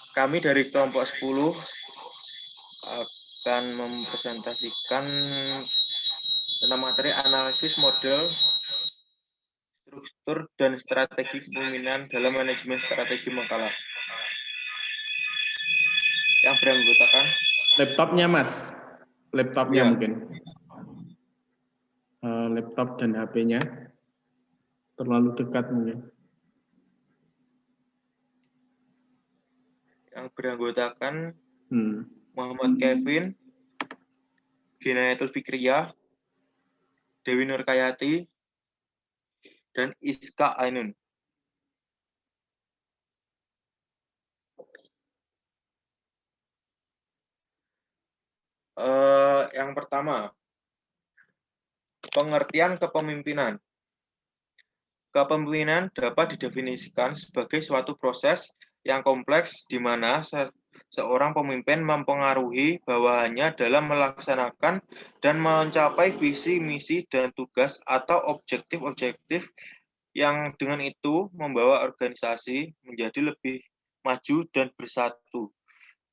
Kami dari kelompok 10 akan mempresentasikan tentang materi analisis model, struktur, dan strategi kepemimpinan dalam manajemen strategi makalah. Yang beranggotakan laptopnya, Mas. Laptopnya ya. mungkin. Laptop dan HP-nya terlalu dekat mungkin. Yang beranggotakan Muhammad Kevin, Ginayatul Fikriyah, Dewi Nurkayati, dan Iska Ainun. Yang pertama, pengertian kepemimpinan. Kepemimpinan dapat didefinisikan sebagai suatu proses yang kompleks di mana seorang pemimpin mempengaruhi bawahannya dalam melaksanakan dan mencapai visi, misi, dan tugas atau objektif-objektif yang dengan itu membawa organisasi menjadi lebih maju dan bersatu.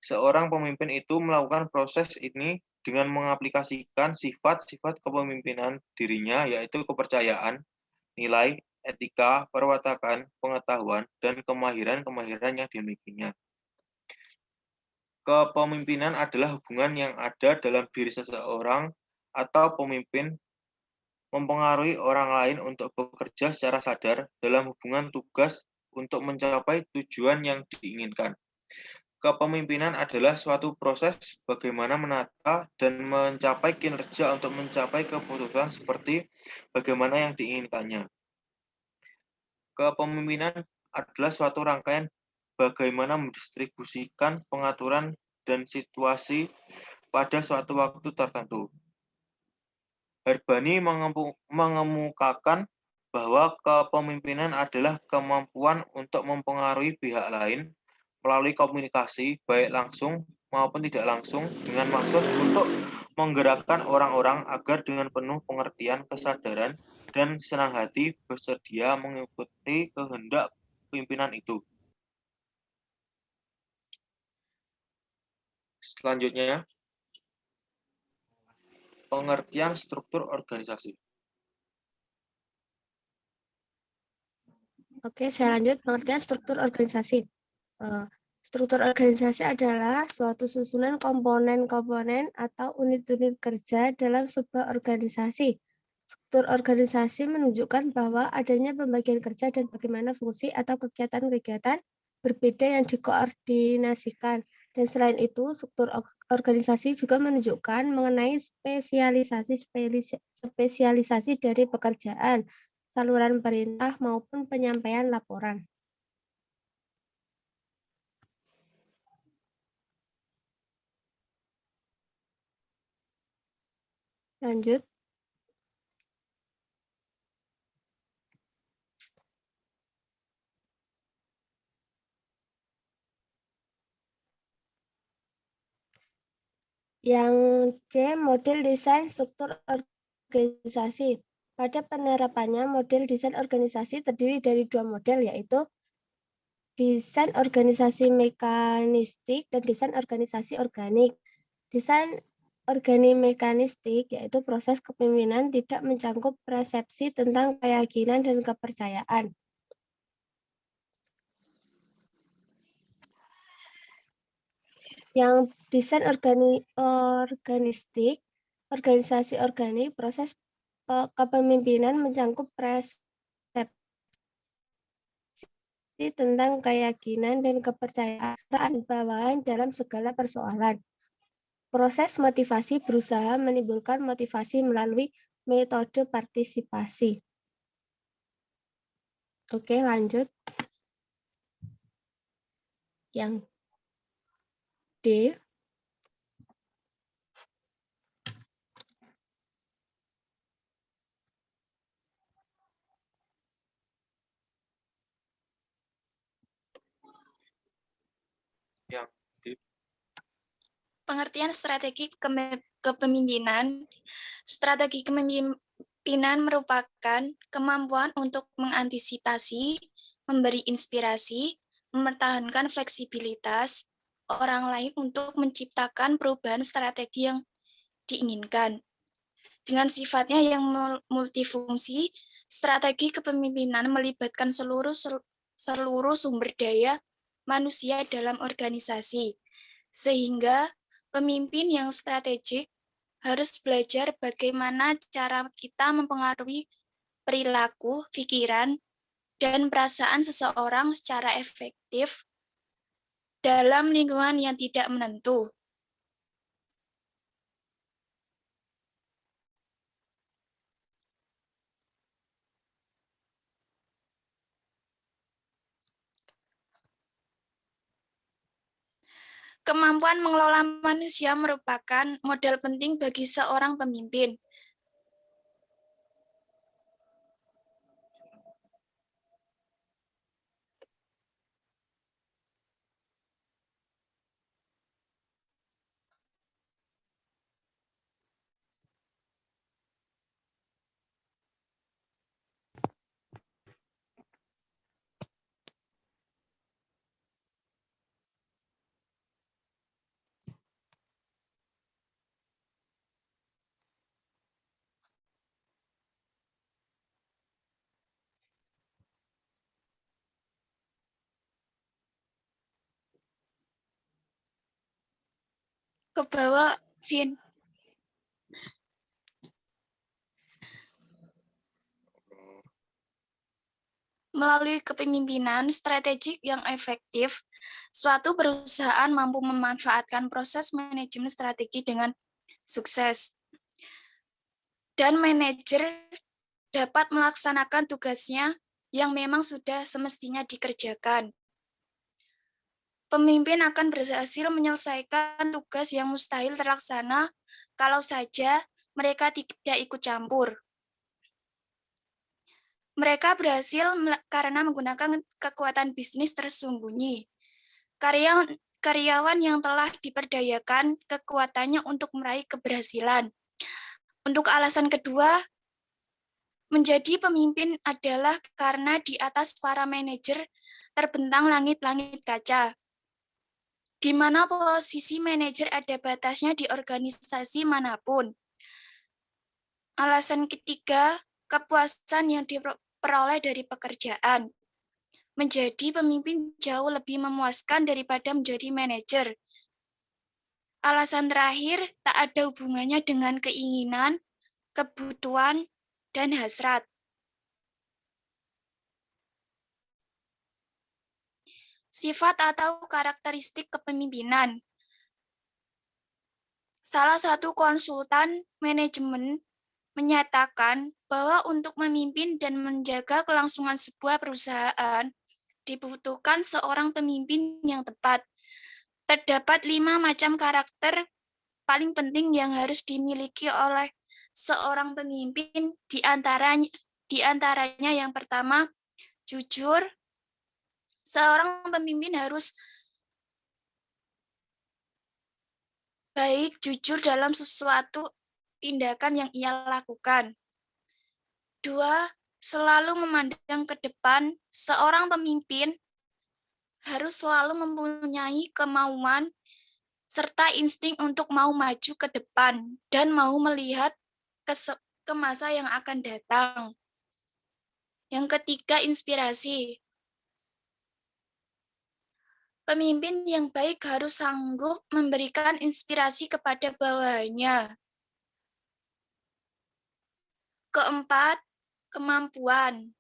Seorang pemimpin itu melakukan proses ini dengan mengaplikasikan sifat-sifat kepemimpinan dirinya, yaitu kepercayaan, nilai, etika, perwatakan, pengetahuan, dan kemahiran-kemahiran yang dimilikinya. Kepemimpinan adalah hubungan yang ada dalam diri seseorang atau pemimpin mempengaruhi orang lain untuk bekerja secara sadar dalam hubungan tugas untuk mencapai tujuan yang diinginkan. Kepemimpinan adalah suatu proses bagaimana menata dan mencapai kinerja untuk mencapai keputusan seperti bagaimana yang diinginkannya. Kepemimpinan adalah suatu rangkaian bagaimana mendistribusikan pengaturan dan situasi pada suatu waktu tertentu. Harbani mengemukakan bahwa kepemimpinan adalah kemampuan untuk mempengaruhi pihak lain melalui komunikasi, baik langsung maupun tidak langsung, dengan maksud untuk menggerakkan orang-orang agar dengan penuh pengertian, kesadaran, dan senang hati bersedia mengikuti kehendak pimpinan itu. Selanjutnya, pengertian struktur organisasi. Oke, saya lanjut pengertian struktur organisasi. Struktur organisasi adalah suatu susunan komponen-komponen atau unit-unit kerja dalam sebuah organisasi. Struktur organisasi menunjukkan bahwa adanya pembagian kerja dan bagaimana fungsi atau kegiatan-kegiatan berbeda yang dikoordinasikan. Dan selain itu, struktur organisasi juga menunjukkan mengenai spesialisasi dari pekerjaan, saluran perintah maupun penyampaian laporan. Lanjut. Yang C, model desain struktur organisasi. Pada penerapannya, model desain organisasi terdiri dari dua model, yaitu desain organisasi mekanistik dan desain organisasi organik. Desain organimekanistik yaitu proses kepemimpinan tidak mencangkup persepsi tentang keyakinan dan kepercayaan. Yang desain organistik, organisasi organik, proses kepemimpinan mencangkup persepsi tentang keyakinan dan kepercayaan bawahan dalam segala persoalan. Proses motivasi berusaha menimbulkan motivasi melalui metode partisipasi. Oke, lanjut. Yang D. Yang D. Pengertian strategi kepemimpinan. Strategi Kepemimpinan merupakan kemampuan untuk mengantisipasi, memberi inspirasi, mempertahankan fleksibilitas orang lain untuk menciptakan perubahan strategi yang diinginkan. Dengan sifatnya yang multifungsi, strategi kepemimpinan melibatkan seluruh sumber daya manusia dalam organisasi, sehingga pemimpin yang strategik harus belajar bagaimana cara kita mempengaruhi perilaku, pikiran, dan perasaan seseorang secara efektif dalam lingkungan yang tidak menentu. Kemampuan mengelola manusia merupakan modal penting bagi seorang pemimpin. Ke bawah, Vin. Melalui kepemimpinan strategik yang efektif, suatu perusahaan mampu memanfaatkan proses manajemen strategi dengan sukses. Dan manajer dapat melaksanakan tugasnya yang memang sudah semestinya dikerjakan. Pemimpin akan berhasil menyelesaikan tugas yang mustahil terlaksana kalau saja mereka tidak ikut campur. Mereka berhasil karena menggunakan kekuatan bisnis tersembunyi. Karyawan yang telah diperdayakan kekuatannya untuk meraih keberhasilan. Untuk alasan kedua, menjadi pemimpin adalah karena di atas para manajer terbentang langit-langit kaca, di mana posisi manajer ada batasnya di organisasi manapun. Alasan ketiga, kepuasan yang diperoleh dari pekerjaan. Menjadi pemimpin jauh lebih memuaskan daripada menjadi manajer. Alasan terakhir, tak ada hubungannya dengan keinginan, kebutuhan, dan hasrat. Sifat atau karakteristik kepemimpinan. Salah satu konsultan manajemen menyatakan bahwa untuk memimpin dan menjaga kelangsungan sebuah perusahaan, dibutuhkan seorang pemimpin yang tepat. Terdapat 5 macam karakter paling penting yang harus dimiliki oleh seorang pemimpin, di antaranya yang pertama, jujur. Seorang pemimpin harus baik jujur dalam sesuatu tindakan yang ia lakukan. 2, selalu memandang ke depan. Seorang pemimpin harus selalu mempunyai kemauan serta insting untuk mau maju ke depan dan mau melihat ke masa yang akan datang. Yang ketiga, inspirasi. Pemimpin yang baik harus sanggup memberikan inspirasi kepada bawahannya. Keempat, kemampuan.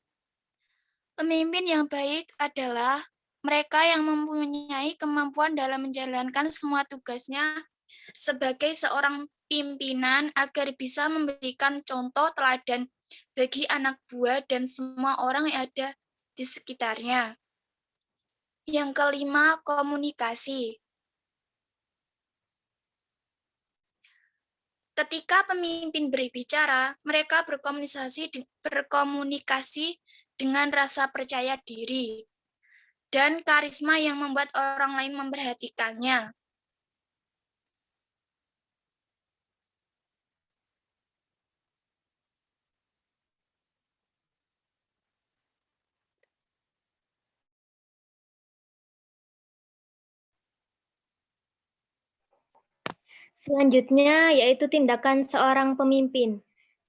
Pemimpin yang baik adalah mereka yang mempunyai kemampuan dalam menjalankan semua tugasnya sebagai seorang pimpinan agar bisa memberikan contoh teladan bagi anak buah dan semua orang yang ada di sekitarnya. Yang kelima, komunikasi. Ketika pemimpin berbicara, mereka berkomunikasi dengan rasa percaya diri dan karisma yang membuat orang lain memperhatikannya. Selanjutnya yaitu tindakan seorang pemimpin.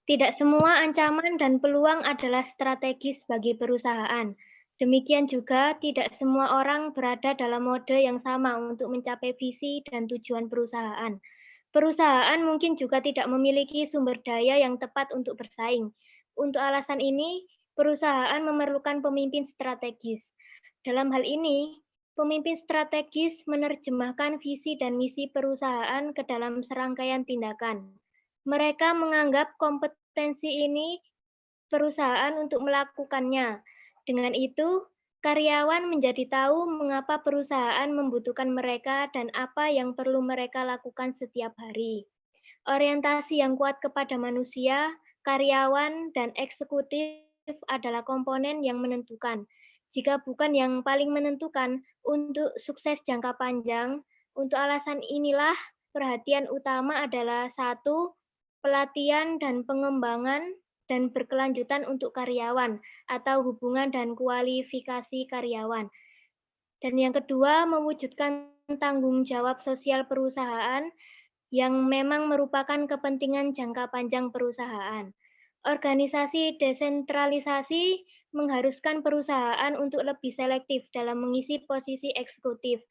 Tidak semua ancaman dan peluang adalah strategis bagi perusahaan. Demikian juga tidak semua orang berada dalam mode yang sama untuk mencapai visi dan tujuan perusahaan. Perusahaan mungkin juga tidak memiliki sumber daya yang tepat untuk bersaing. Untuk alasan ini, perusahaan memerlukan pemimpin strategis. Dalam hal ini, pemimpin strategis menerjemahkan visi dan misi perusahaan ke dalam serangkaian tindakan. Mereka menganggap kompetensi ini perusahaan untuk melakukannya. Dengan itu, karyawan menjadi tahu mengapa perusahaan membutuhkan mereka dan apa yang perlu mereka lakukan setiap hari. Orientasi yang kuat kepada manusia, karyawan, dan eksekutif adalah komponen yang menentukan. Jika bukan yang paling menentukan untuk sukses jangka panjang, untuk alasan inilah perhatian utama adalah 1. Pelatihan dan pengembangan dan berkelanjutan untuk karyawan atau hubungan dan kualifikasi karyawan. Dan yang kedua, mewujudkan tanggung jawab sosial perusahaan yang memang merupakan kepentingan jangka panjang perusahaan. Organisasi desentralisasi mengharuskan perusahaan untuk lebih selektif dalam mengisi posisi eksekutif,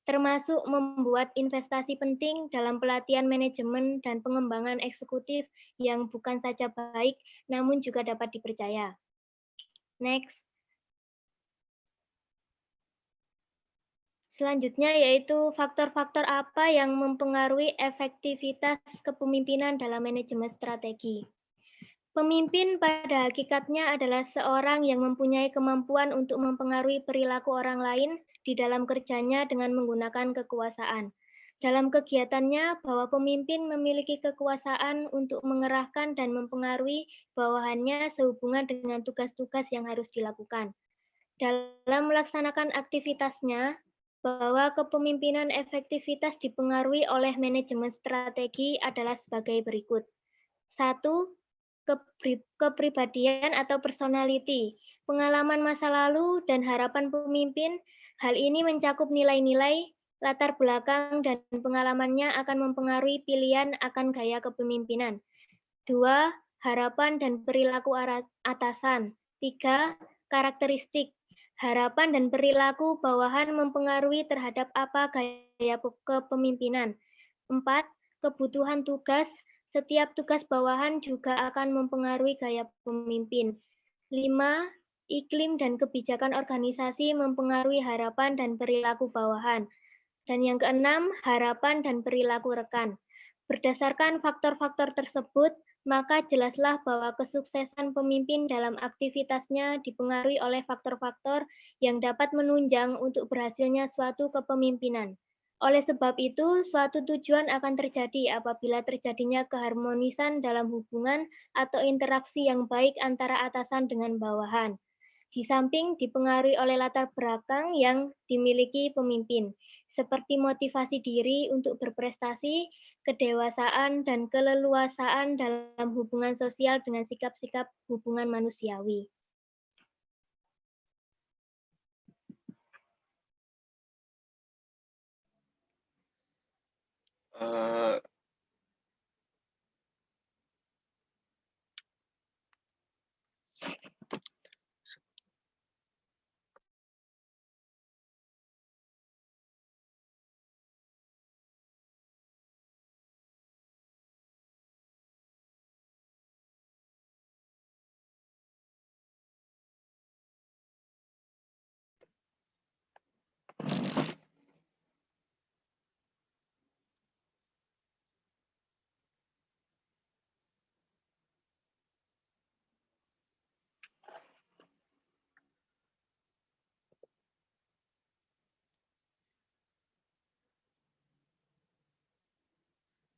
termasuk membuat investasi penting dalam pelatihan manajemen dan pengembangan eksekutif yang bukan saja baik, namun juga dapat dipercaya. Next. Selanjutnya yaitu faktor-faktor apa yang mempengaruhi efektivitas kepemimpinan dalam manajemen strategi. Pemimpin pada hakikatnya adalah seorang yang mempunyai kemampuan untuk mempengaruhi perilaku orang lain di dalam kerjanya dengan menggunakan kekuasaan. Dalam kegiatannya, bahwa pemimpin memiliki kekuasaan untuk mengerahkan dan mempengaruhi bawahannya sehubungan dengan tugas-tugas yang harus dilakukan. Dalam melaksanakan aktivitasnya, bahwa kepemimpinan efektivitas dipengaruhi oleh manajemen strategi adalah sebagai berikut. 1. Kepribadian atau personality, pengalaman masa lalu dan harapan pemimpin. Hal ini mencakup nilai-nilai, latar belakang, dan pengalamannya akan mempengaruhi pilihan akan gaya kepemimpinan. 2. Harapan dan perilaku atasan. 3. Karakteristik. Harapan dan perilaku bawahan mempengaruhi terhadap apa gaya kepemimpinan. 4. Kebutuhan tugas. Setiap tugas bawahan juga akan mempengaruhi gaya pemimpin. 5. Iklim dan kebijakan organisasi mempengaruhi harapan dan perilaku bawahan. Dan yang keenam, harapan dan perilaku rekan. Berdasarkan faktor-faktor tersebut, maka jelaslah bahwa kesuksesan pemimpin dalam aktivitasnya dipengaruhi oleh faktor-faktor yang dapat menunjang untuk berhasilnya suatu kepemimpinan. Oleh sebab itu, suatu tujuan akan terjadi apabila terjadinya keharmonisan dalam hubungan atau interaksi yang baik antara atasan dengan bawahan. Di samping dipengaruhi oleh latar belakang yang dimiliki pemimpin, seperti motivasi diri untuk berprestasi, kedewasaan, dan keleluasaan dalam hubungan sosial dengan sikap-sikap hubungan manusiawi.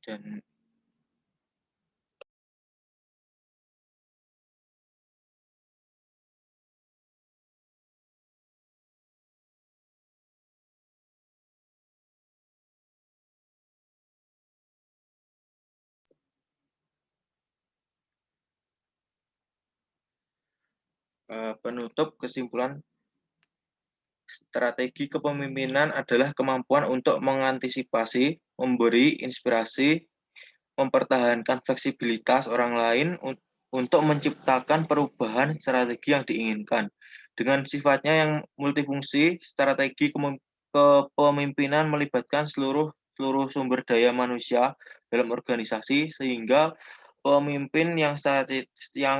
Dan penutup kesimpulan, strategi kepemimpinan adalah kemampuan untuk mengantisipasi, memberi inspirasi, mempertahankan fleksibilitas orang lain untuk menciptakan perubahan strategi yang diinginkan. Dengan sifatnya yang multifungsi, strategi kepemimpinan melibatkan seluruh sumber daya manusia dalam organisasi, sehingga pemimpin yang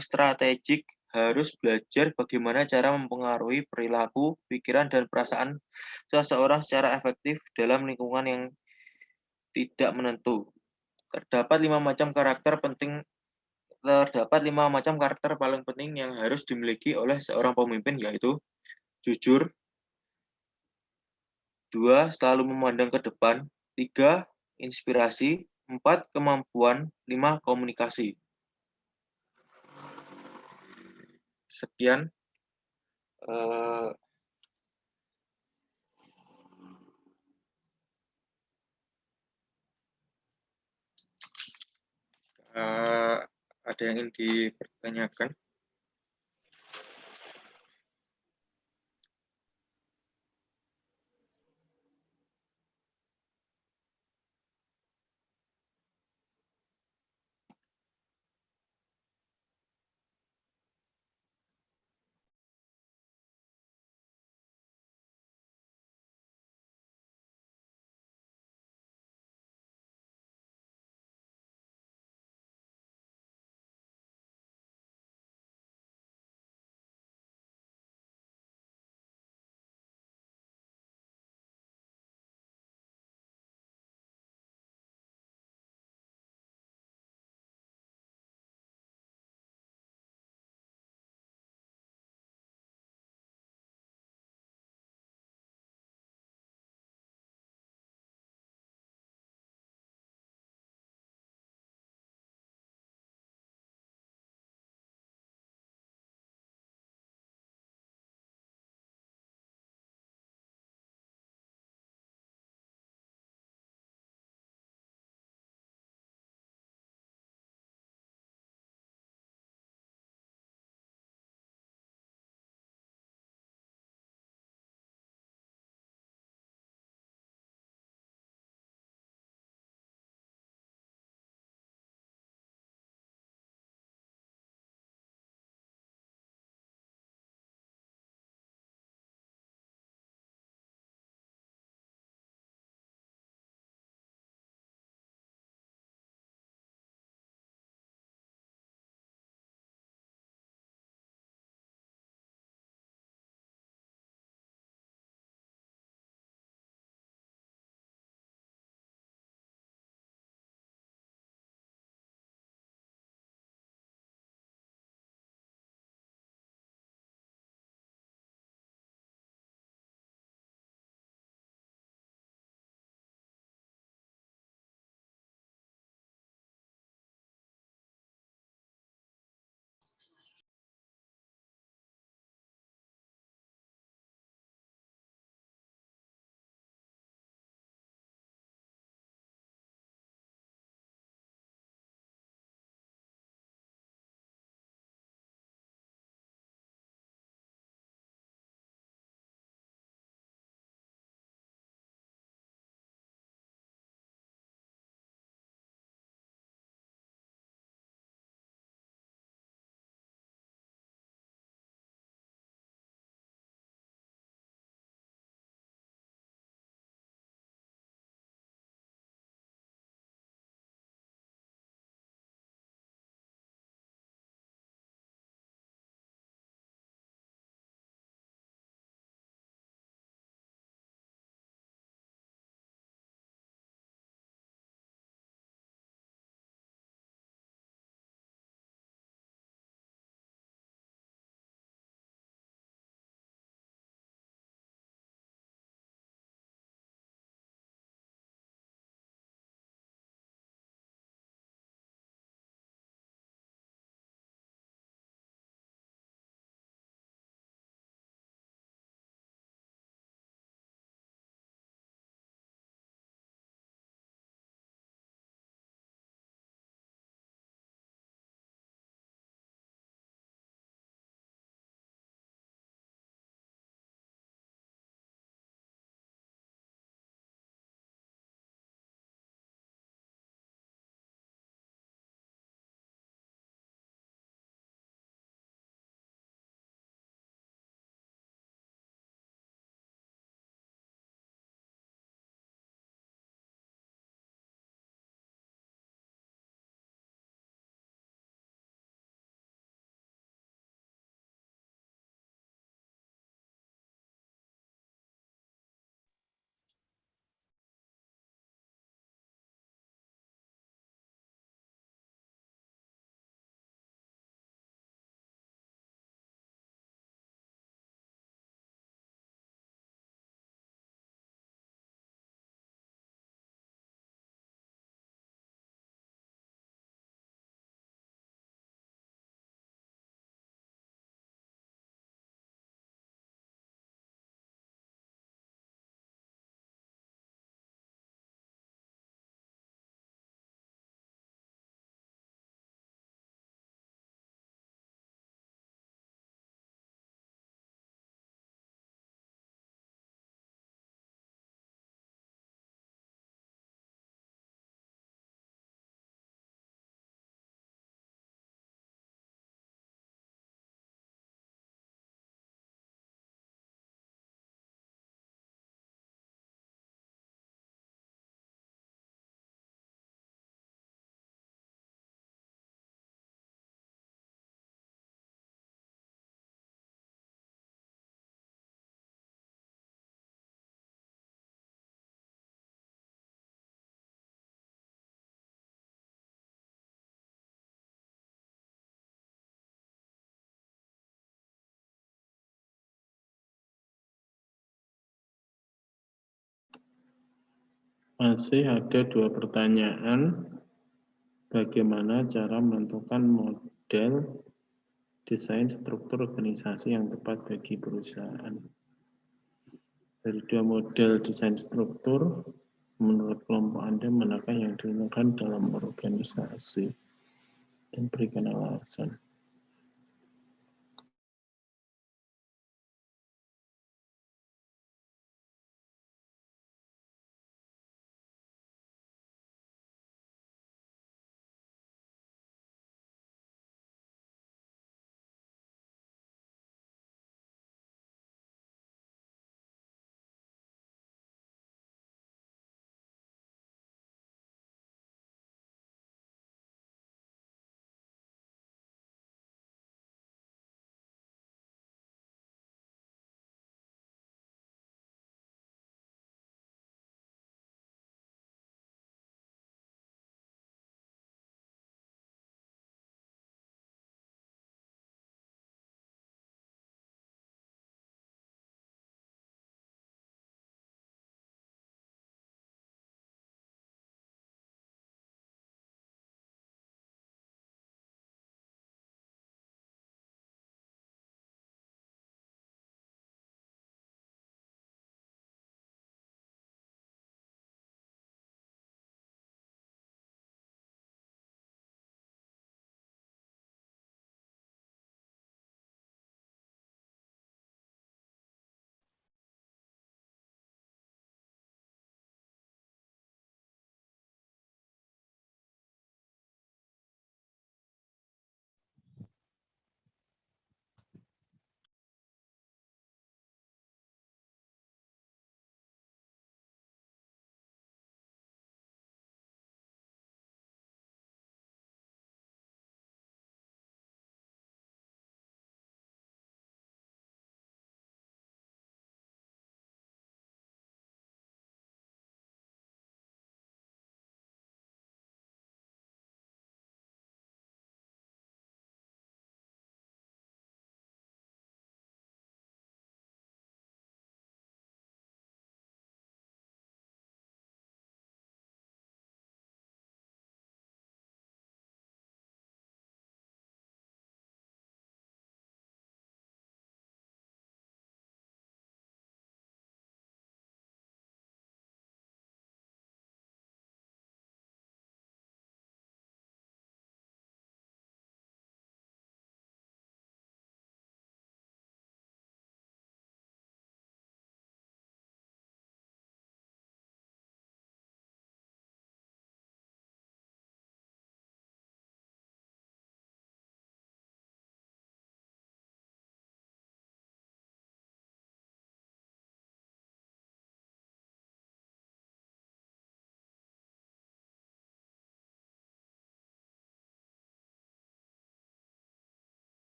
strategik harus belajar bagaimana cara mempengaruhi perilaku, pikiran, dan perasaan seseorang secara efektif dalam lingkungan yang tidak menentu. Terdapat 5 macam karakter paling penting yang harus dimiliki oleh seorang pemimpin, yaitu jujur, 2. Selalu memandang ke depan, 3. Inspirasi, 4. Kemampuan, 5. Komunikasi. Sekian. Ada yang ingin dipertanyakan? Masih ada 2 pertanyaan. Bagaimana cara menentukan model desain struktur organisasi yang tepat bagi perusahaan? Dari 2 model desain struktur, menurut kelompok Anda, manakah yang digunakan dalam organisasi? Dan berikan alasan.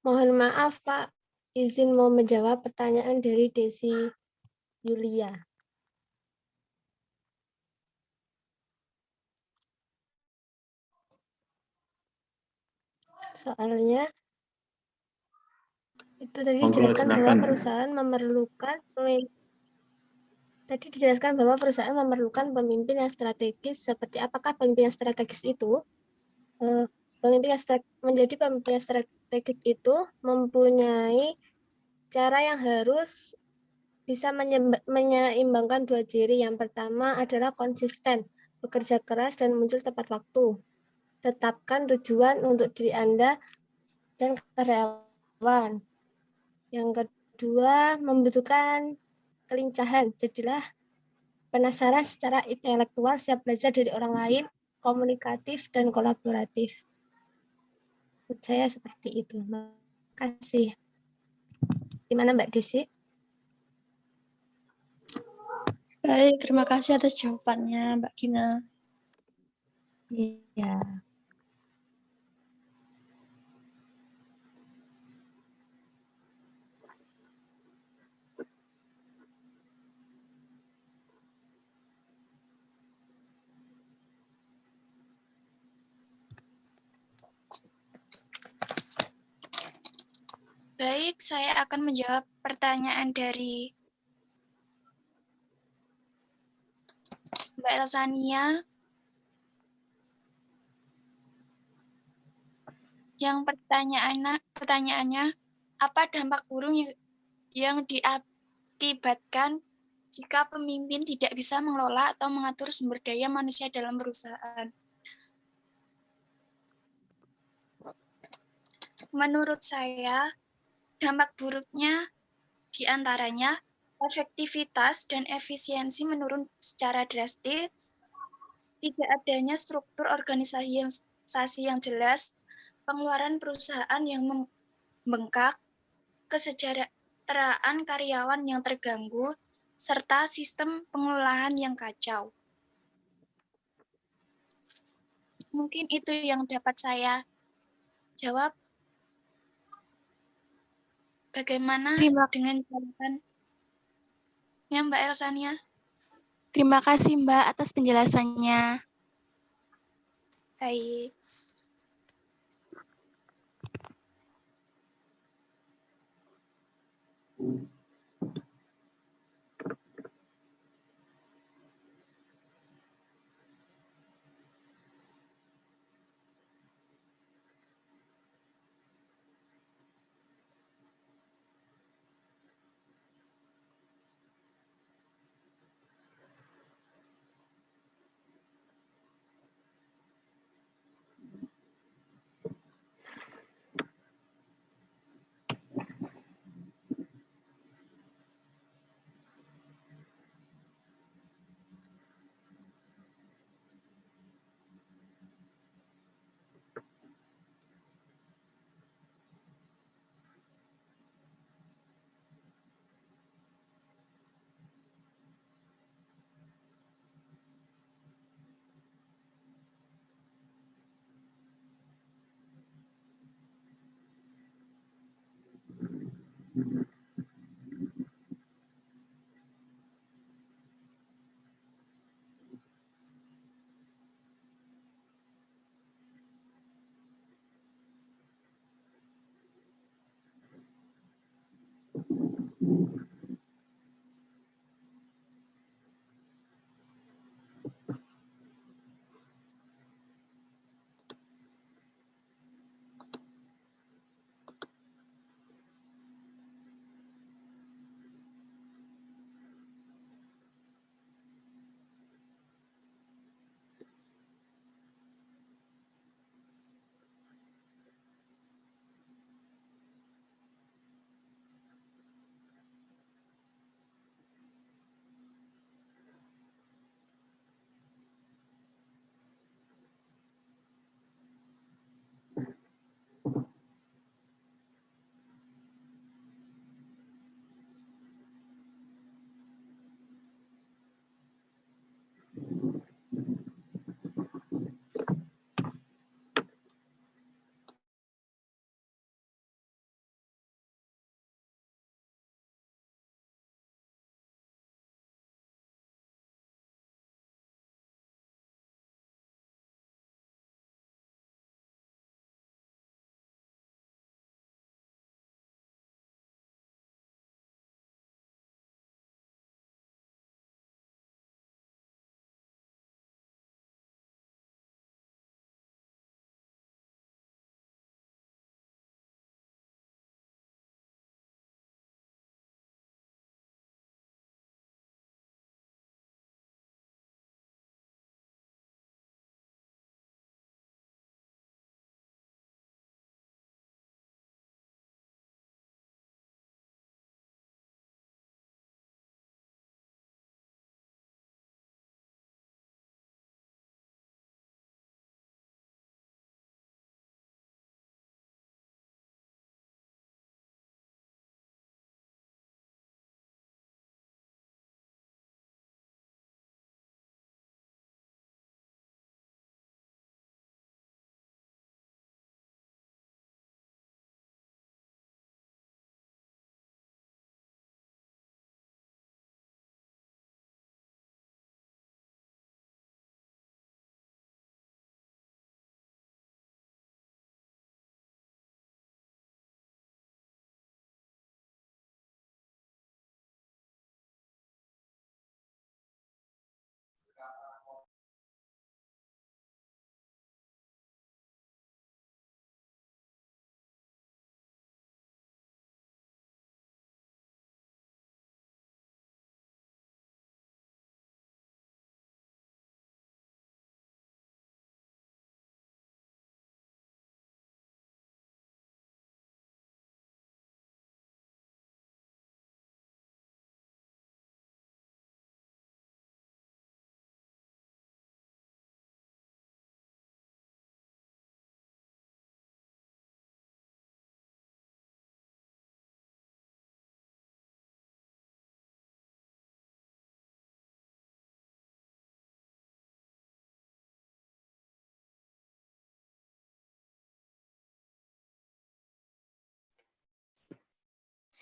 Mohon maaf, Pak. Izin mau menjawab pertanyaan dari Desi Yulia. Soalnya itu tadi dijelaskan bahwa perusahaan memerlukan pemimpin yang strategis. Seperti apakah pemimpin yang strategis itu? Menjadi pemimpin yang strategis itu mempunyai cara yang harus bisa menyeimbangkan 2 ciri. Yang pertama adalah konsisten, bekerja keras dan muncul tepat waktu. Tetapkan tujuan untuk diri Anda dan karyawan. Yang kedua, membutuhkan kelincahan. Jadilah penasaran secara intelektual, siap belajar dari orang lain, komunikatif dan kolaboratif. Menurut saya seperti itu. Terima kasih. Gimana Mbak Desi? Baik, terima kasih atas jawabannya, Mbak Gina. Iya. Baik, saya akan menjawab pertanyaan dari Mbak Elsania. Yang pertanyaannya, apa dampak buruk yang diakibatkan jika pemimpin tidak bisa mengelola atau mengatur sumber daya manusia dalam perusahaan? Menurut saya, dampak buruknya diantaranya efektivitas dan efisiensi menurun secara drastis, tidak adanya struktur organisasi yang jelas, pengeluaran perusahaan yang membengkak, kesejahteraan karyawan yang terganggu, serta sistem pengelolaan yang kacau. Mungkin itu yang dapat saya jawab. Bagaimana dengan jawaban Mbak Elsania? Terima kasih Mbak atas penjelasannya. Baik.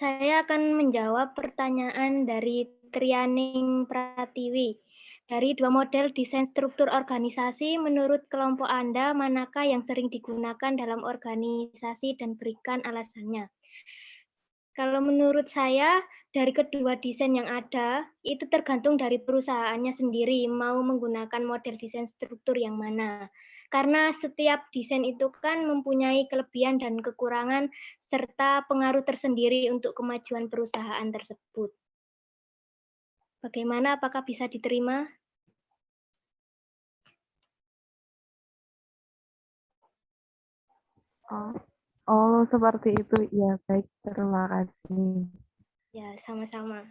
Saya akan menjawab pertanyaan dari Trianing Pratiwi. Dari dua model desain struktur organisasi, menurut kelompok Anda, manakah yang sering digunakan dalam organisasi dan berikan alasannya? Kalau menurut saya, dari kedua desain yang ada, itu tergantung dari perusahaannya sendiri, mau menggunakan model desain struktur yang mana. Karena setiap desain itu kan mempunyai kelebihan dan kekurangan, serta pengaruh tersendiri untuk kemajuan perusahaan tersebut. Bagaimana, apakah bisa diterima? Oh, seperti itu. Ya, baik. Terima kasih. Ya, sama-sama.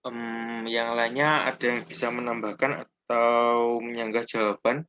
Yang lainnya ada yang bisa menambahkan atau menyanggah jawaban?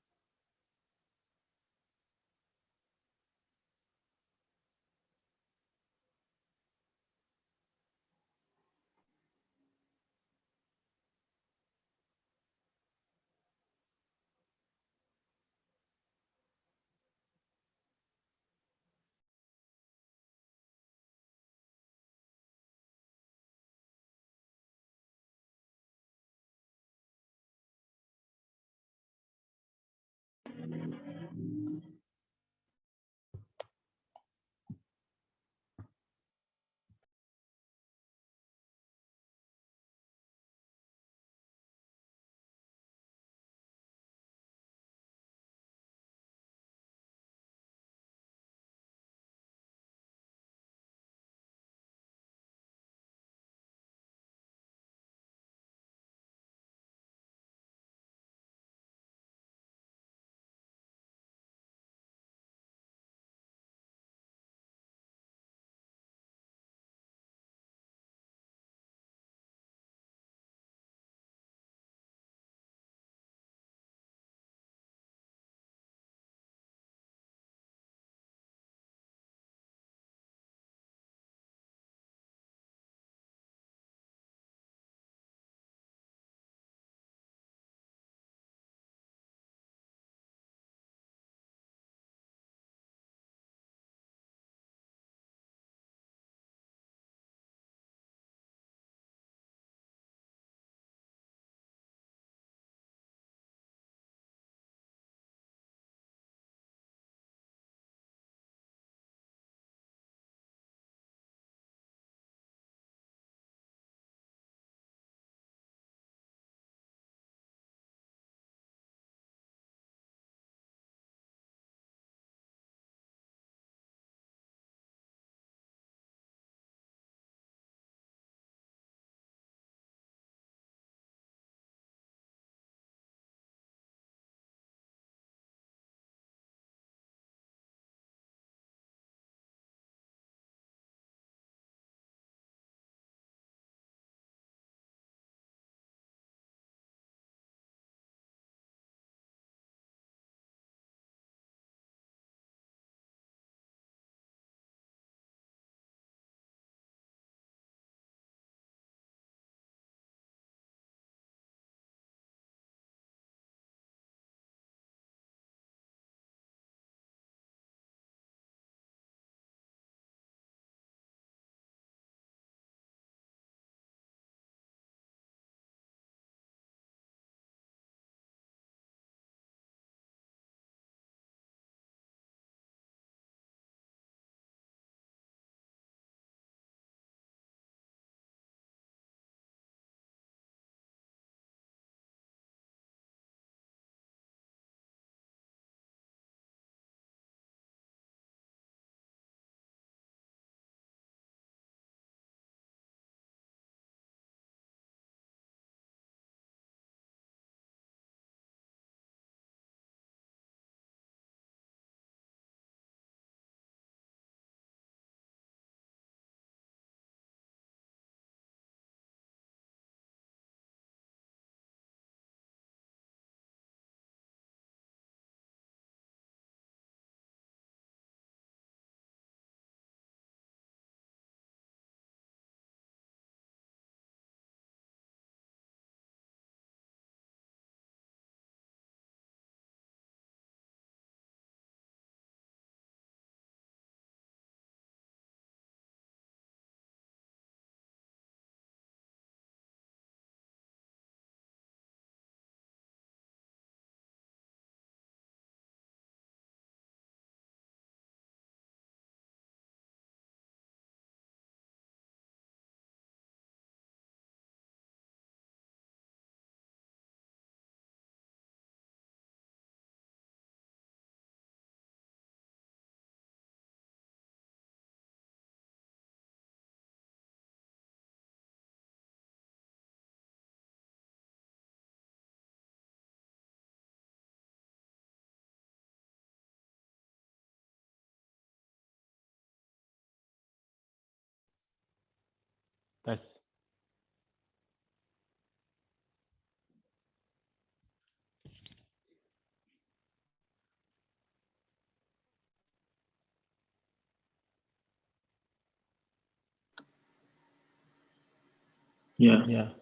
Ya.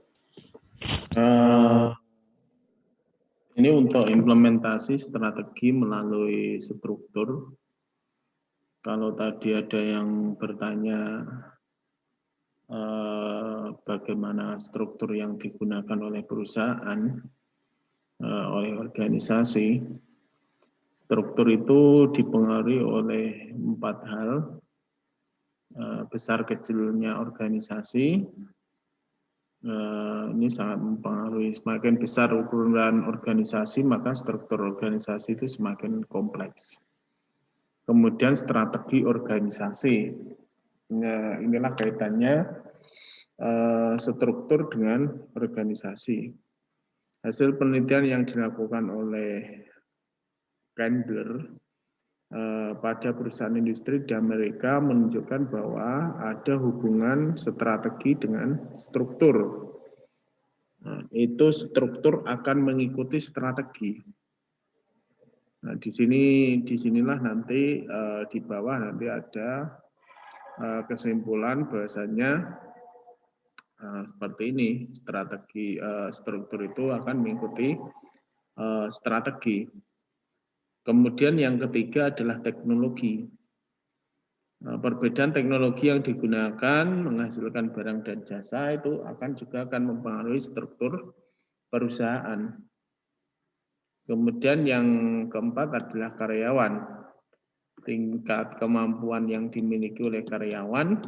Ini untuk implementasi strategi melalui struktur. Kalau tadi ada yang bertanya bagaimana struktur yang digunakan oleh perusahaan, oleh organisasi, struktur itu dipengaruhi oleh 4 hal, besar kecilnya organisasi. Ini sangat mempengaruhi. Semakin besar ukuran organisasi, maka struktur organisasi itu semakin kompleks. Kemudian strategi organisasi. Nah, inilah kaitannya struktur dengan organisasi. Hasil penelitian yang dilakukan oleh Candler pada perusahaan industri di Amerika menunjukkan bahwa ada hubungan strategi dengan struktur. Nah, itu struktur akan mengikuti strategi. Nah, disinilah nanti di bawah nanti ada kesimpulan bahwasanya seperti ini, strategi struktur itu akan mengikuti strategi. Kemudian yang ketiga adalah teknologi. Perbedaan teknologi yang digunakan menghasilkan barang dan jasa itu juga akan mempengaruhi struktur perusahaan. Kemudian yang keempat adalah karyawan. Tingkat kemampuan yang dimiliki oleh karyawan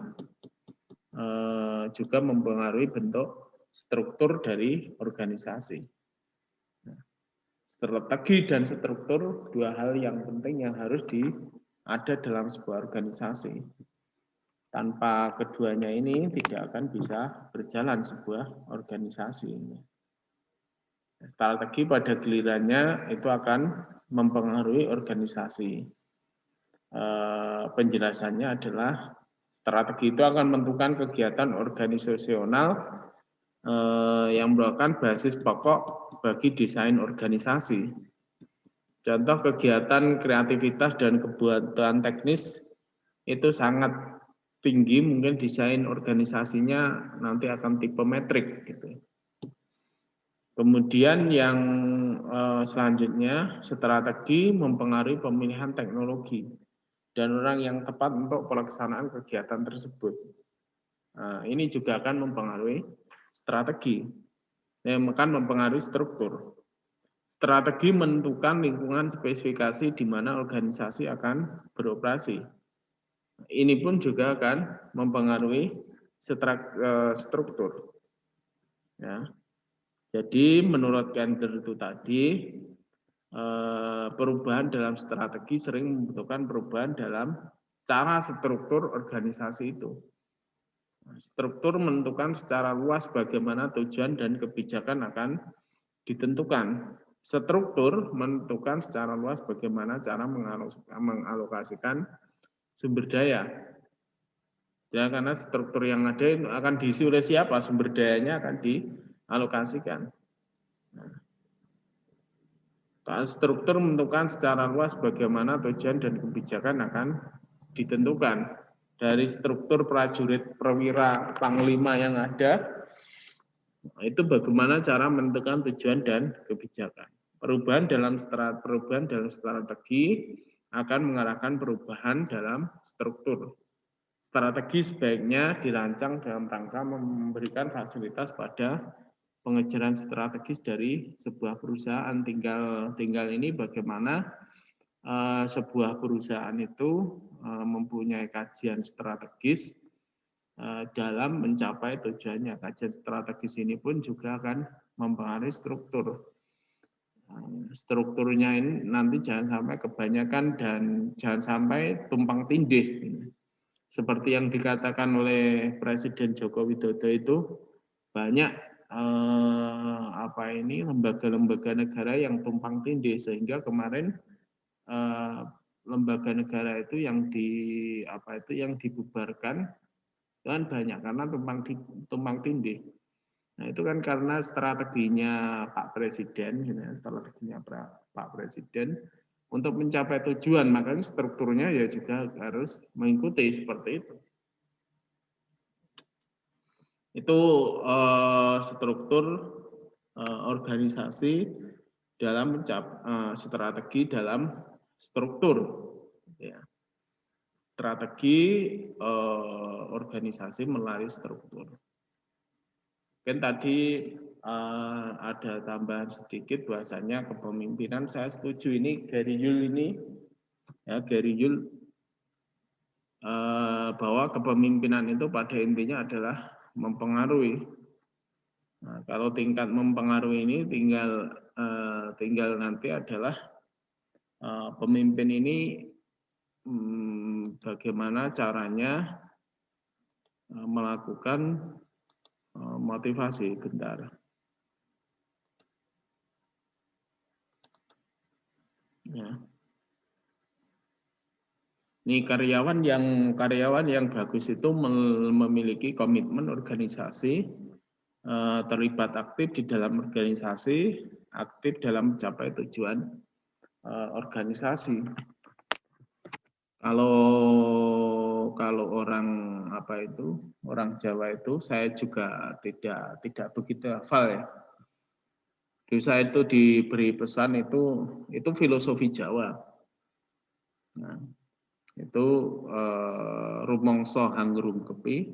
juga mempengaruhi bentuk struktur dari organisasi. Strategi dan struktur dua hal yang penting yang harus ada dalam sebuah organisasi. Tanpa keduanya ini tidak akan bisa berjalan sebuah organisasi. Strategi pada gilirannya itu akan mempengaruhi organisasi. Penjelasannya adalah strategi itu akan menentukan kegiatan organisasional yang merupakan basis pokok bagi desain organisasi. Contoh kegiatan kreativitas dan kebutuhan teknis itu sangat tinggi, mungkin desain organisasinya nanti akan tipe metrik gitu. Kemudian yang selanjutnya, strategi mempengaruhi pemilihan teknologi dan orang yang tepat untuk pelaksanaan kegiatan tersebut. Ini juga akan mempengaruhi strategi, yang akan mempengaruhi struktur. Strategi menentukan lingkungan spesifikasi di mana organisasi akan beroperasi. Ini pun juga akan mempengaruhi struktur. Ya. Jadi menurut Candler itu tadi, perubahan dalam strategi sering membutuhkan perubahan dalam cara struktur organisasi itu. Struktur menentukan secara luas bagaimana tujuan dan kebijakan akan ditentukan. Struktur menentukan secara luas bagaimana cara mengalokasikan sumber daya. Ya, karena struktur yang ada akan diisi oleh siapa, sumber dayanya akan dialokasikan. Struktur menentukan secara luas bagaimana tujuan dan kebijakan akan ditentukan. Dari struktur prajurit perwira panglima yang ada, itu bagaimana cara menentukan tujuan dan kebijakan. Perubahan dalam strategi akan mengarahkan perubahan dalam struktur. Strategi sebaiknya dirancang dalam rangka memberikan fasilitas pada pengejaran strategis dari sebuah perusahaan. Tinggal ini bagaimana sebuah perusahaan itu mempunyai kajian strategis dalam mencapai tujuannya. Kajian strategis ini pun juga akan mempengaruhi struktur. Strukturnya ini nanti jangan sampai kebanyakan dan jangan sampai tumpang tindih. Seperti yang dikatakan oleh Presiden Joko Widodo itu banyak lembaga-lembaga negara yang tumpang tindih, sehingga kemarin lembaga negara itu yang dibubarkan kan banyak karena tumpang tindih. Nah, itu kan karena strateginya Pak Presiden untuk mencapai tujuan, makanya strukturnya ya juga harus mengikuti seperti itu. Itu struktur organisasi dalam strategi dalam struktur, ya. Strategi organisasi melalui struktur. Mungkin tadi ada tambahan sedikit bahasanya kepemimpinan. Saya setuju ini Gary Yull ini, ya Gary Yull, bahwa kepemimpinan itu pada intinya adalah mempengaruhi. Nah, kalau tingkat mempengaruhi ini tinggal nanti adalah pemimpin ini bagaimana caranya melakukan motivasi. Bentar. Ya. Ini karyawan yang bagus itu memiliki komitmen organisasi, terlibat aktif di dalam organisasi, aktif dalam mencapai tujuan organisasi. Kalau orang Jawa itu saya juga tidak begitu hafal ya. Dulu saya itu diberi pesan itu filosofi Jawa. Nah, itu rumangsa hangrungkepi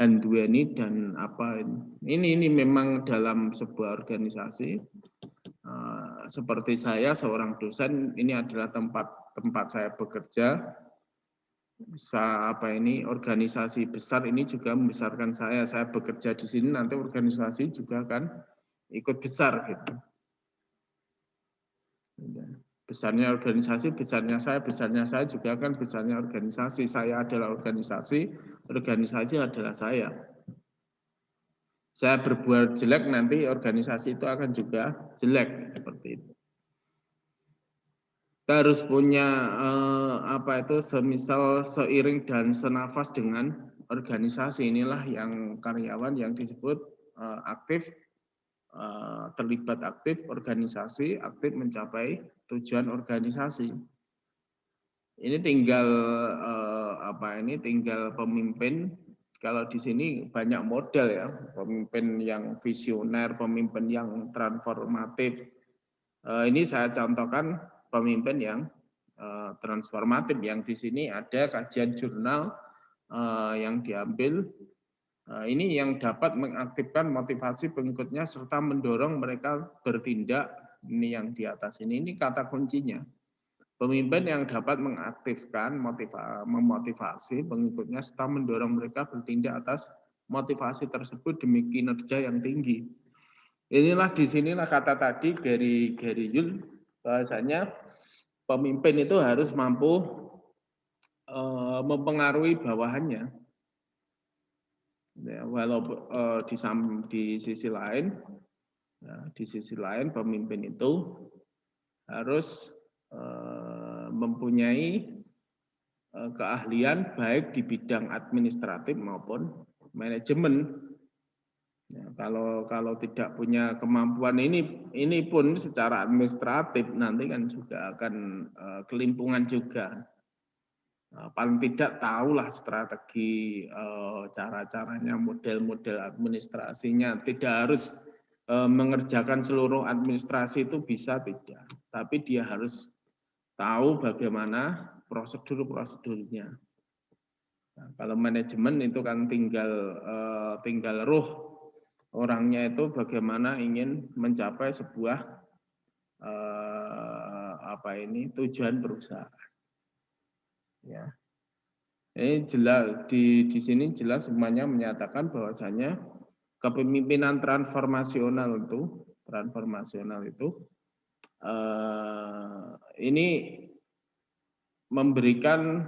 anduweni dan apa ini memang dalam sebuah organisasi seperti saya seorang dosen, ini adalah tempat saya bekerja. Organisasi besar ini juga membesarkan saya bekerja di sini, nanti organisasi juga akan ikut besar gitu. Besarnya organisasi, besarnya saya juga akan besarnya organisasi. Saya adalah organisasi adalah saya. Saya berbuat jelek, nanti organisasi itu akan juga jelek, seperti itu. Kita harus punya semisal seiring dan senafas dengan organisasi. Inilah yang karyawan yang disebut aktif, terlibat aktif organisasi, aktif mencapai tujuan organisasi. Ini tinggal tinggal pemimpin. Kalau di sini banyak model ya, pemimpin yang visioner, pemimpin yang transformatif. Ini saya contohkan pemimpin yang transformatif, yang di sini ada kajian jurnal yang diambil. Ini yang dapat mengaktifkan motivasi pengikutnya serta mendorong mereka bertindak. Ini yang di atas ini kata kuncinya. Pemimpin yang dapat mengaktifkan memotivasi pengikutnya serta mendorong mereka bertindak atas motivasi tersebut demi kinerja yang tinggi. Disinilah kata tadi Gary Yull, bahasanya pemimpin itu harus mampu mempengaruhi bawahannya. Ya, walaupun di sisi lain pemimpin itu harus mempunyai keahlian baik di bidang administratif maupun manajemen. Ya, kalau tidak punya kemampuan ini pun secara administratif nanti kan juga akan kelimpungan juga. Paling tidak tahulah strategi cara-caranya, model-model administrasinya. Tidak harus mengerjakan seluruh administrasi itu bisa, tidak. Tapi dia harus tahu bagaimana prosedur-prosedurnya. Nah, kalau manajemen itu kan tinggal ruh orangnya itu bagaimana ingin mencapai sebuah tujuan perusahaan. Ya, ini jelas di sini jelas semuanya menyatakan bahwasanya kepemimpinan transformasional itu ini memberikan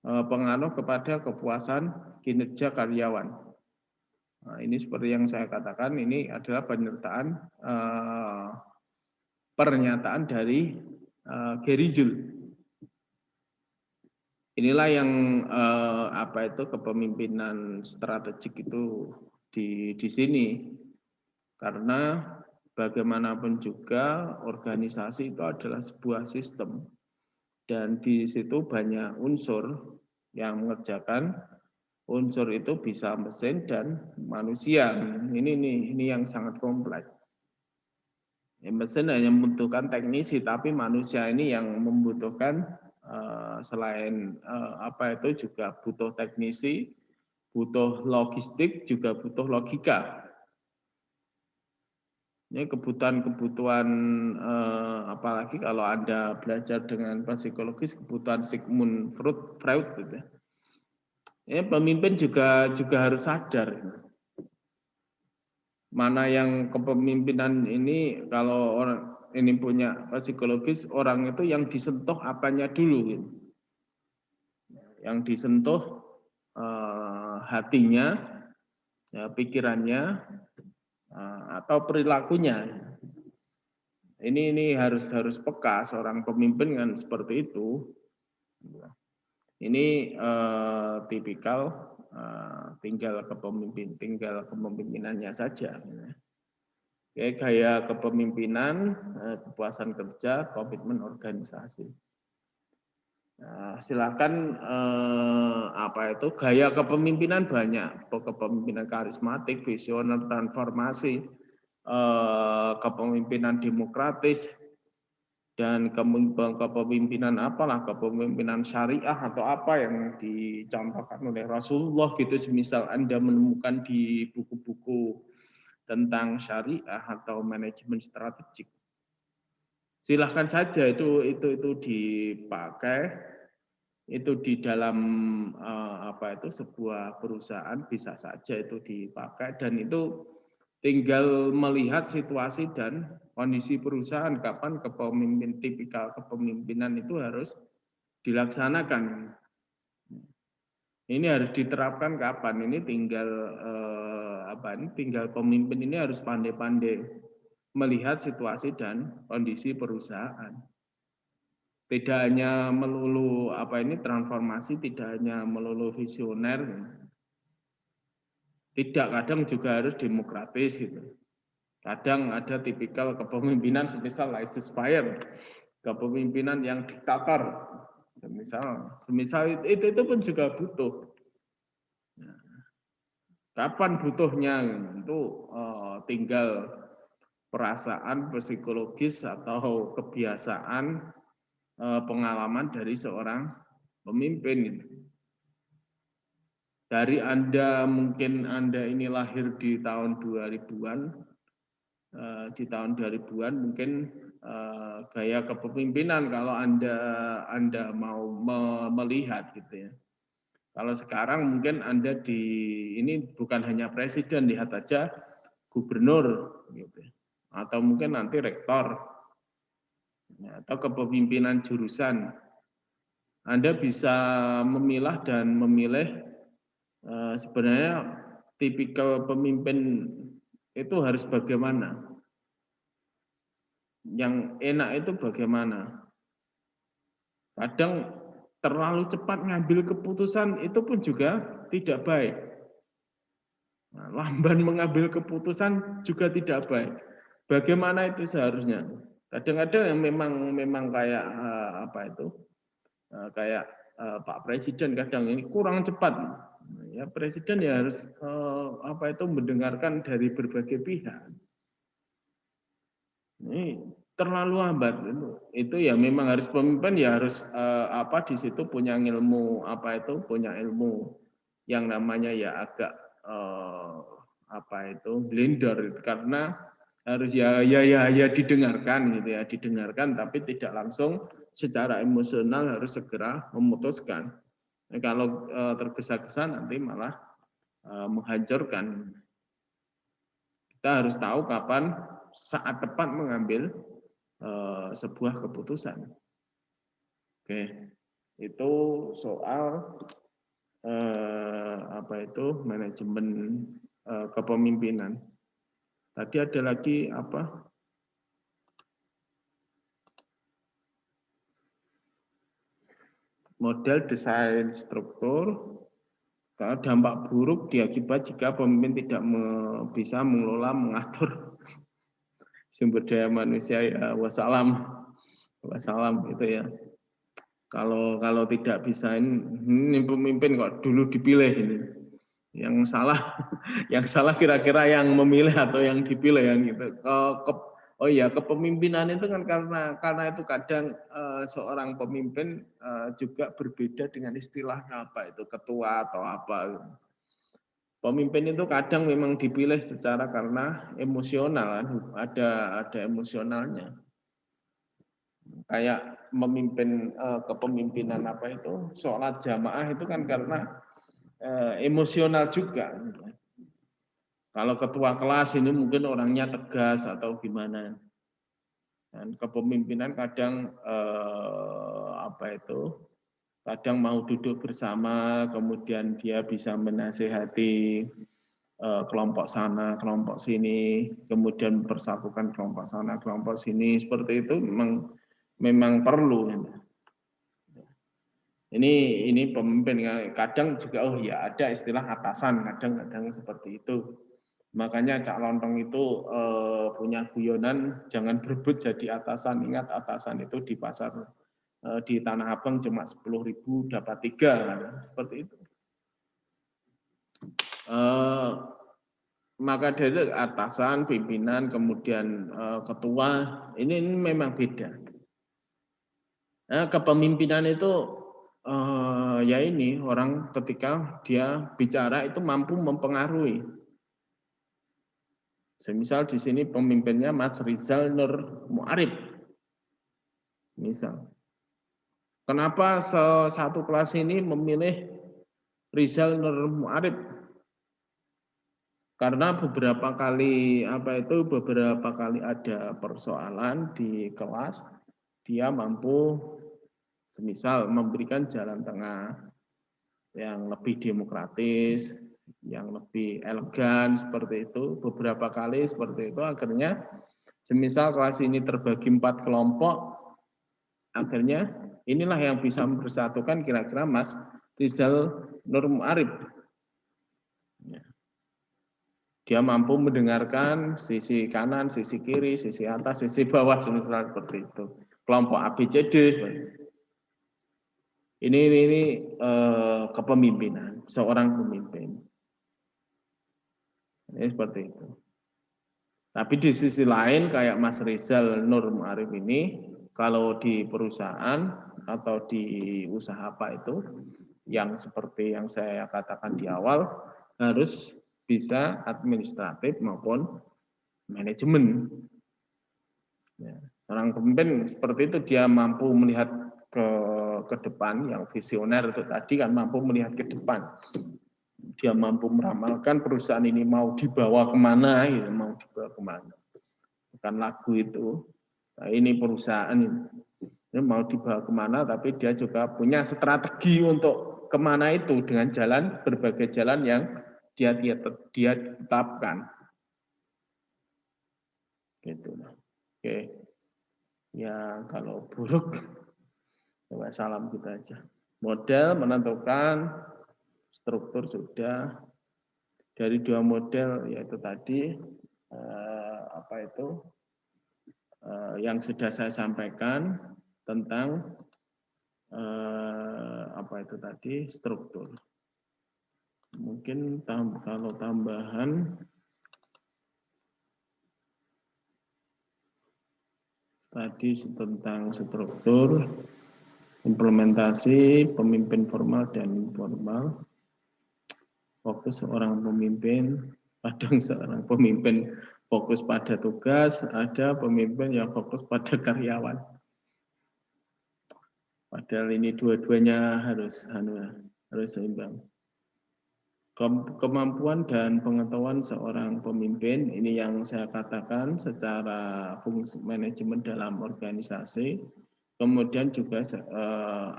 pengaruh kepada kepuasan kinerja karyawan. Nah, ini seperti yang saya katakan, ini adalah pernyataan dari Gary Yull. Inilah yang kepemimpinan strategik itu di sini. Karena bagaimanapun juga organisasi itu adalah sebuah sistem dan di situ banyak unsur yang mengerjakan unsur itu bisa mesin dan manusia. Ini yang sangat kompleks. Ya, mesin hanya membutuhkan teknisi, tapi manusia ini yang membutuhkan selain apa itu juga butuh teknisi, butuh logistik, juga butuh logika. Ini kebutuhan-kebutuhan apalagi kalau Anda belajar dengan psikologis, kebutuhan Sigmund Freud gitu ya. Ya, pemimpin juga harus sadar mana yang kepemimpinan ini, kalau orang ini punya psikologis, orang itu yang disentuh apanya dulu gitu. Yang disentuh hatinya, ya, pikirannya, atau perilakunya. Ini harus peka seorang pemimpin kan seperti itu. Ini tipikal tinggal kepemimpinannya saja. Oke, gaya kepemimpinan, kepuasan kerja, komitmen organisasi. Nah, silakan apa itu gaya kepemimpinan banyak, kepemimpinan karismatik, visioner, transformasi, kepemimpinan demokratis, dan kepemimpinan apalah, kepemimpinan syariah atau apa yang dicontohkan oleh Rasulullah gitu. Semisal Anda menemukan di buku-buku tentang syariah atau manajemen strategik, silahkan saja itu dipakai. Itu di dalam apa itu sebuah perusahaan bisa saja itu dipakai, dan itu tinggal melihat situasi dan kondisi perusahaan kapan tipikal kepemimpinan itu harus dilaksanakan. Ini harus diterapkan kapan. Ini tinggal tinggal pemimpin ini harus pandai-pandai melihat situasi dan kondisi perusahaan. Tidak hanya melulu transformasi, tidak hanya melulu visioner. Tidak, kadang juga harus demokratis gitu. Kadang ada tipikal kepemimpinan semisal laissez-faire, kepemimpinan yang diktator. Semisal itu pun juga butuh. Kapan butuhnya itu tinggal perasaan psikologis atau kebiasaan, pengalaman dari seorang pemimpin. Dari mungkin Anda ini lahir di tahun 2000-an, di tahun 2000-an mungkin gaya kepemimpinan kalau Anda mau melihat gitu ya. Kalau sekarang mungkin Anda ini bukan hanya presiden, lihat aja gubernur gitu, atau mungkin nanti rektor, atau kepemimpinan jurusan. Anda bisa memilah dan memilih sebenarnya tipikal pemimpin itu harus bagaimana. Yang enak itu bagaimana. Kadang terlalu cepat ngambil keputusan itu pun juga tidak baik. Nah, lamban mengambil keputusan juga tidak baik. Bagaimana itu seharusnya? Kadang-kadang yang memang kayak kayak Pak Presiden kadang ini kurang cepat. Ya, Presiden ya harus mendengarkan dari berbagai pihak. Ini terlalu lambat itu ya memang harus pemimpin ya harus di situ punya ilmu punya ilmu yang namanya ya agak blender, karena harus ya didengarkan gitu ya, didengarkan tapi tidak langsung secara emosional harus segera memutuskan. Nah, kalau tergesa-gesa nanti malah menghancurkan. Kita harus tahu kapan saat tepat mengambil sebuah keputusan. Oke, itu soal manajemen kepemimpinan. Tadi ada lagi model desain struktur. Dampak buruk diakibat jika pemimpin tidak bisa mengelola, mengatur sumber daya manusia, ya wassalam itu ya. Kalau tidak bisa ini pemimpin kok dulu dipilih ini. Yang salah kira-kira yang memilih atau yang dipilih yang gitu. Oh iya, kepemimpinan itu kan karena itu kadang seorang pemimpin juga berbeda dengan istilahnya apa itu ketua atau apa. Pemimpin itu kadang memang dipilih secara karena emosional, ada emosionalnya. Kayak memimpin kepemimpinan apa itu sholat jamaah itu kan karena emosional juga. Kalau ketua kelas ini mungkin orangnya tegas atau gimana. Dan kepemimpinan kadang kadang mau duduk bersama, kemudian dia bisa menasehati kelompok sana, kelompok sini, kemudian mempersatukan kelompok sana, kelompok sini, seperti itu memang perlu. Ini pemimpin kadang juga ada istilah atasan, kadang seperti itu. Makanya Cak Lontong itu punya guyonan jangan berebut jadi atasan. Ingat atasan itu di pasar di Tanah Abang cuma 10.000 dapat 3, seperti itu. Maka dari atasan, pimpinan, kemudian ketua ini memang beda. Kepemimpinan itu ya ini orang ketika dia bicara itu mampu mempengaruhi. Semisal di sini pemimpinnya Mas Rizal Nur Mu'arif. Misal. Kenapa satu kelas ini memilih Rizal Nur Mu'arif? Karena beberapa kali ada persoalan di kelas, dia mampu semisal memberikan jalan tengah yang lebih demokratis, yang lebih elegan seperti itu, beberapa kali seperti itu, akhirnya semisal kelas ini terbagi 4 kelompok, akhirnya inilah yang bisa mempersatukan kira-kira Mas Rizal Nur Mu'arif. Dia mampu mendengarkan sisi kanan, sisi kiri, sisi atas, sisi bawah, semisal seperti itu. Kelompok ABCD. Ini kepemimpinan, seorang pemimpin. Ini seperti itu. Tapi di sisi lain kayak Mas Rizal Nur Mu'arif ini, kalau di perusahaan atau di usaha apa itu, yang seperti yang saya katakan di awal, harus bisa administratif maupun manajemen. Ya, seorang pemimpin seperti itu dia mampu melihat ke depan, yang visioner itu tadi kan mampu melihat ke depan. Dia mampu meramalkan perusahaan ini mau dibawa kemana, ya, mau dibawa kemana. Bukan lagu itu, nah, ini perusahaan ini mau dibawa kemana, tapi dia juga punya strategi untuk kemana itu dengan berbagai jalan yang dia tetapkan. Gitu. Oke. Ya kalau buruk, coba salam kita aja. Model menentukan, struktur sudah. Dari 2 model yaitu tadi yang sudah saya sampaikan tentang struktur. Mungkin kalau tambahan tadi tentang struktur, implementasi, pemimpin formal dan informal, fokus seorang pemimpin, kadang seorang pemimpin fokus pada tugas, ada pemimpin yang fokus pada karyawan. Padahal ini dua-duanya harus seimbang. Kemampuan dan pengetahuan seorang pemimpin, ini yang saya katakan secara fungsi manajemen dalam organisasi, kemudian juga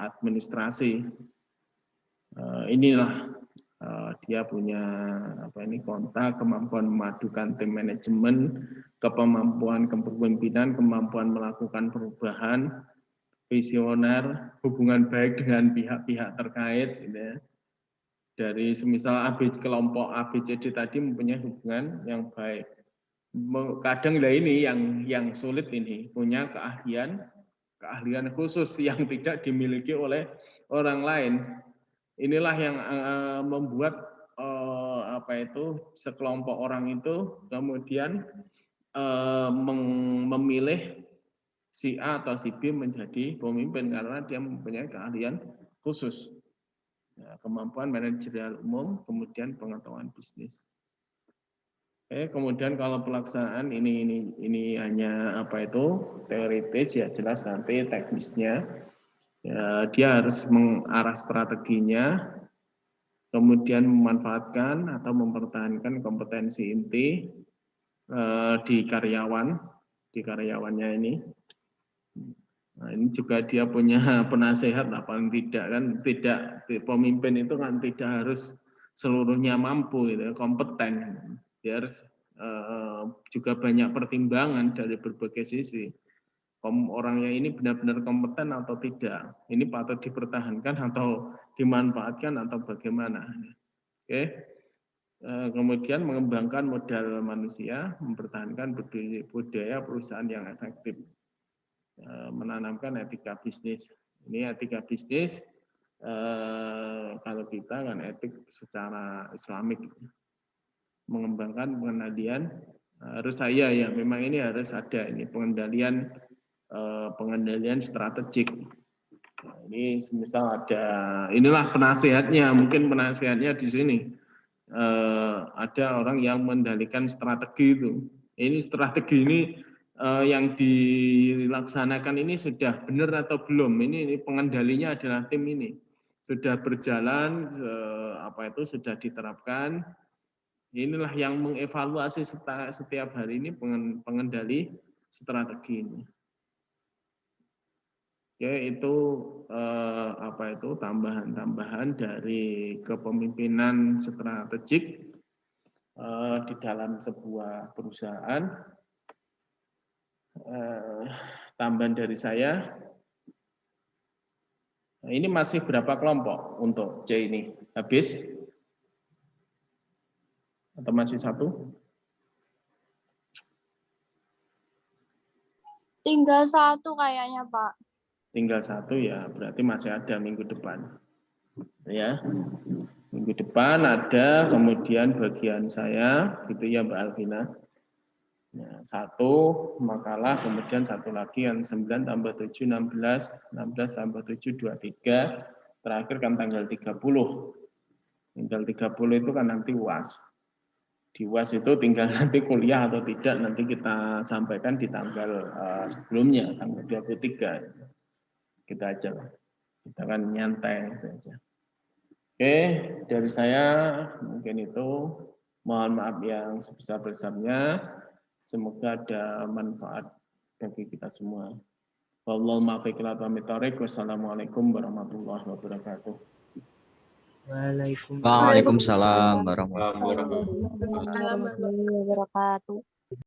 administrasi. Inilah dia punya kontak, kemampuan memadukan tim manajemen, kemampuan kepemimpinan, kemampuan melakukan perubahan, visioner, hubungan baik dengan pihak-pihak terkait, gitu ya. Dari semisal kelompok ABCD tadi mempunyai hubungan yang baik. Kadang ini yang sulit ini, punya keahlian khusus yang tidak dimiliki oleh orang lain. Inilah yang membuat sekelompok orang itu kemudian memilih si A atau si B menjadi pemimpin karena dia mempunyai keahlian khusus. Ya, kemampuan manajerial umum, kemudian pengetahuan bisnis. Kemudian kalau pelaksanaan ini hanya teoritis, ya jelas nanti teknisnya ya, dia harus mengarah strateginya, kemudian memanfaatkan atau mempertahankan kompetensi inti di karyawannya ini. Nah, ini juga dia punya penasehat, paling tidak kan, pemimpin itu kan tidak harus seluruhnya mampu, gitu, kompeten. Dia harus juga banyak pertimbangan dari berbagai sisi. Orangnya ini benar-benar kompeten atau tidak, ini patut dipertahankan atau dimanfaatkan atau bagaimana. Kemudian mengembangkan modal manusia, mempertahankan budaya perusahaan yang efektif. Menanamkan etika bisnis. Ini etika bisnis kalau kita kan etik secara Islamik, mengembangkan pengendalian memang ini harus ada ini pengendalian strategik. Nah, ini misal inilah penasehatnya, mungkin penasehatnya di sini ada orang yang mengendalikan strategi itu. Ini strategi ini yang dilaksanakan ini sudah benar atau belum? Ini pengendalinya adalah tim ini. Sudah berjalan, sudah diterapkan. Inilah yang mengevaluasi setiap hari ini pengendali strategi ini. Itu tambahan-tambahan dari kepemimpinan strategik di dalam sebuah perusahaan. Tambahan dari saya, ini masih berapa kelompok untuk C ini? Habis? Atau masih satu? Tinggal satu kayaknya, Pak. Tinggal satu ya, berarti masih ada minggu depan. Ya, minggu depan ada, kemudian bagian saya, gitu ya Mbak Alvina. Ya, satu makalah, kemudian satu lagi yang 9 tambah 7, 16, 16 tambah 7, 23, terakhir kan tanggal 30. Tanggal 30 itu kan nanti UAS. Di UAS itu tinggal nanti kuliah atau tidak, nanti kita sampaikan di tanggal sebelumnya, tanggal 23. Kita aja, kita kan nyantai saja. Oke, dari saya mungkin itu. Mohon maaf yang sebesar-besarnya. Semoga ada manfaat bagi kita semua. Wassalamualaikum warahmatullahi wabarakatuh. Waalaikumsalam warahmatullahi Wabarakatuh. Warahmatullahi wabarakatuh.